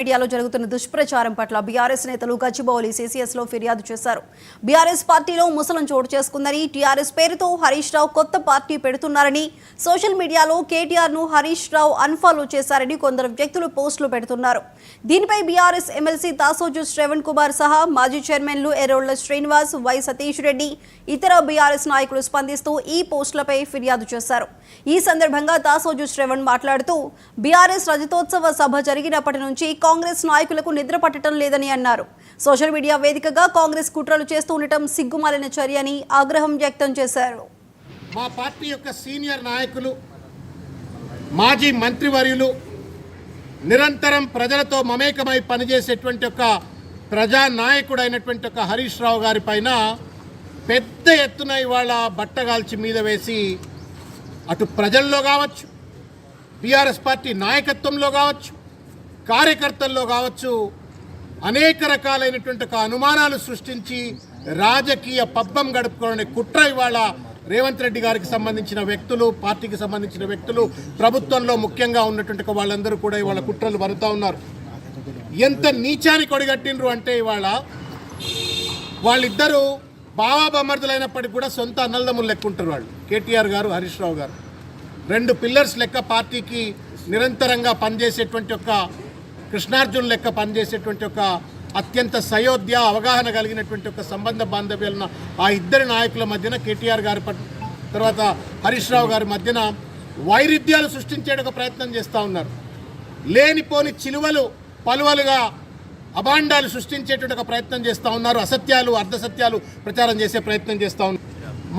మీడియాలో జరుగుతున్న దుష్ప్రచారం పట్ల బీఆర్ఎస్ నేతలు గచ్చిబౌలి సిసిఎస్ లో ఫిర్యాదు చేశారు. బీఆర్ఎస్ పార్టీలో ముసలం చోటు చేసుకుందని, టీఆర్ఎస్ పేరుతో హరీష్ రావు కొత్త పార్టీ పెడుతున్నారని, సోషల్ మీడియాలో కేటీఆర్ ను హరీష్ రావు అన్ఫాలో చేశారని కొందరు వ్యక్తులు పోస్టులు పెడుతున్నారు. దీనిపై బీఆర్ఎస్ ఎమ్మెల్సీ దాసోజు శ్రవణ్ కుమార్ సహా మాజీ చైర్మన్లు ఎర్రోళ్ల శ్రీనివాస్, వై సతీష్ రెడ్డి, ఇతర బీఆర్ఎస్ నాయకులు స్పందిస్తూ ఈ పోస్టులపై ఫిర్యాదు చేశారు. ఈ సందర్భంగా దాసోజు శ్రవణ్ మాట్లాడుతూ, బీఆర్ఎస్ రజతోత్సవ సభ జరిగినప్పటి నుంచి కాంగ్రెస్ నాయకులకు నిద్ర పట్టడం లేదని అన్నారు. సోషల్ మీడియా వేదికగా కాంగ్రెస్ కుట్రలు చేస్తూ ఉండటం సిగ్గుమాలిన చర్య అని ఆగ్రహం వ్యక్తం చేశారు. మా పార్టీ యొక్క సీనియర్ నాయకులు, మాజీ మంత్రివర్యులు, నిరంతరం ప్రజలతో మమేకమై పనిచేసేటువంటి ఒక ప్రజానాయకుడైనటువంటి ఒక హరీష్ రావు గారి పైన పెద్ద ఎత్తున ఇవాళ బట్టగాల్చి మీద వేసి అటు ప్రజల్లో కావచ్చు, బీఆర్ఎస్ పార్టీ నాయకత్వంలో కావచ్చు, కార్యకర్తల్లో కావచ్చు అనేక రకాలైనటువంటి అనుమానాలు సృష్టించి రాజకీయ పబ్బం గడుపుకోవాలనే కుట్ర ఇవాళ రేవంత్ రెడ్డి గారికి సంబంధించిన వ్యక్తులు, పార్టీకి సంబంధించిన వ్యక్తులు, ప్రభుత్వంలో ముఖ్యంగా ఉన్నటువంటి వాళ్ళందరూ కూడా ఇవాళ కుట్రలు పడుతూ ఉన్నారు. ఎంత నీచానికి ఒడిగట్టినరు అంటే ఇవాళ వాళ్ళిద్దరూ బావా బొమ్మర్దులైనప్పటికీ కూడా సొంత అన్నదమ్ములు లెక్క ఉంటారు. వాళ్ళు కేటీఆర్ గారు, హరీష్ రావు గారు రెండు పిల్లర్స్ లెక్క పార్టీకి నిరంతరంగా పనిచేసేటువంటి ఒక కృష్ణార్జున్ లెక్క పనిచేసేటువంటి ఒక అత్యంత సయోధ్య అవగాహన కలిగినటువంటి ఒక సంబంధ బాంధవ్యాలను ఆ ఇద్దరి నాయకుల మధ్యన, కేటీఆర్ గారి తర్వాత హరీష్ రావు గారి మధ్యన వైరుధ్యాలు సృష్టించే ఒక ప్రయత్నం చేస్తూ ఉన్నారు. లేనిపోని చిలువలు పలువలుగా అభాండాలు సృష్టించేటువంటి ఒక ప్రయత్నం చేస్తూ ఉన్నారు. అసత్యాలు, అర్ధసత్యాలు ప్రచారం చేసే ప్రయత్నం చేస్తూ ఉన్నారు.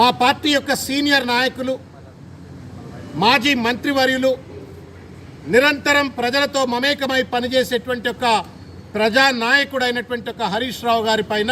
మా పార్టీ యొక్క సీనియర్ నాయకులు, మాజీ మంత్రివర్యులు, నిరంతరం ప్రజలతో మమేకమై పనిచేసేటువంటి ఒక ప్రజానాయకుడైనటువంటి ఒక హరీష్ రావు గారి పైన